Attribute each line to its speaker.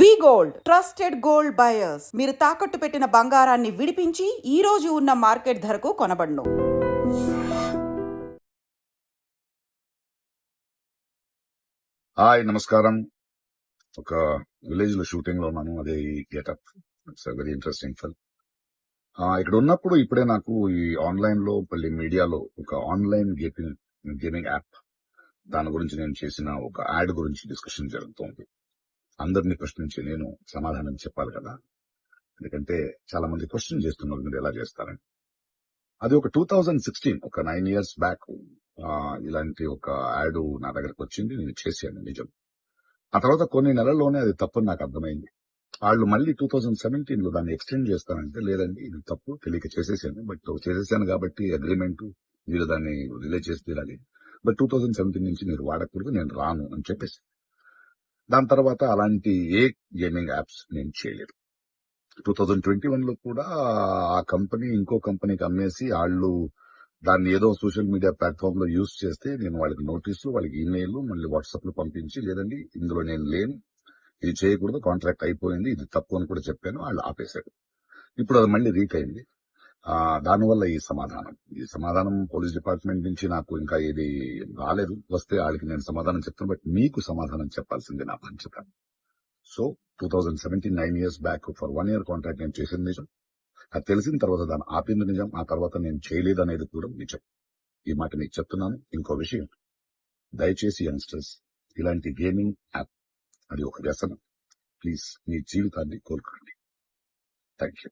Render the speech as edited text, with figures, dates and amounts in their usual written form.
Speaker 1: వి gold trusted gold buyers. మీరు తాకట్టు పెట్టిన బంగారాన్ని విడిపించి ఈ రోజు ఉన్న మార్కెట్ ధరకు కొనబడును.
Speaker 2: హాయ్, నమస్కారం. ఒక విలేజ్ లో షూటింగ్ లో ఉన్నాను. అదే ఈ getup. It's very interesting film. ఇక్కడ ఉన్నప్పుడు ఇప్పుడే నాకు ఈ ఆన్లైన్ లో మళ్ళీ మీడియాలో ఒక ఆన్లైన్ గేమింగ్ యాప్, దాని గురించి నేను చేసిన ఒక యాడ్ గురించి డిస్కషన్ జరుగుతోంది. అందరినీ ప్రశ్నించి నేను సమాధానం చెప్పాలి కదా, ఎందుకంటే చాలా మంది క్వశ్చన్ చేస్తున్నారు మీరు ఎలా చేస్తారని. అది ఒక 2016, ఒక 9 years బ్యాక్ ఇలాంటి ఒక యాడ్ నా దగ్గరకు వచ్చింది. నేను చేశాను, నిజం. ఆ తర్వాత కొన్ని నెలల్లోనే అది తప్పని నాకు అర్థమైంది. వాళ్ళు మళ్ళీ 2017 లో దాన్ని ఎక్స్టెండ్ చేస్తానంటే, లేదండి ఇది తప్పు, తెలియక చేసేసాను, బట్ చేసేసాను కాబట్టి అగ్రిమెంట్, మీరు దాన్ని రిలే చేసి తీరాలి, బట్ 2017 నుంచి మీరు వాడకూడదు, నేను రాను అని చెప్పేసి. దాని తర్వాత అలాంటి ఏ గేమింగ్ యాప్స్ నేను చేయలేదు. 2021 లో కూడా ఆ కంపెనీ ఇంకో కంపెనీకి అమ్మేసి వాళ్ళు దాన్ని ఏదో సోషల్ మీడియా ప్లాట్ఫామ్ లో యూజ్ చేస్తే, నేను వాళ్ళకి నోటీసులు, వాళ్ళకి ఈమెయిల్, మళ్ళీ వాట్సాప్ లో పంపించి, లేదండి ఇందులో నేను లేను, ఇది చేయకూడదు, కాంట్రాక్ట్ అయిపోయింది, ఇది తప్పు అని కూడా చెప్పాను. వాళ్ళు ఆపేశారు. ఇప్పుడు అది మళ్ళీ రీక్ అయింది. దానివల్ల ఈ సమాధానం పోలీస్ డిపార్ట్మెంట్ నుంచి నాకు ఇంకా ఇది రాలేదు. వస్తే వాళ్ళకి నేను సమాధానం చెప్తాను, బట్ మీకు సమాధానం చెప్పాల్సింది నా బాధ్యత. So 2017, 9 years back for 1 year contract నేను చేసింది నిజం. అది తెలిసిన తర్వాత దాన్ని ఆపింది నిజం. ఆ తర్వాత నేను చేయలేదు అనేది కూడా నిజం. ఈ మాట మీకు చెప్తున్నాను. ఇంకో విషయం, దయచేసి యంగ్స్టర్స్, ఇలాంటి గేమింగ్ యాప్ అది ఒక వ్యసనం. ప్లీజ్ మీ జీవితాన్ని కోల్పోండి. Thank you.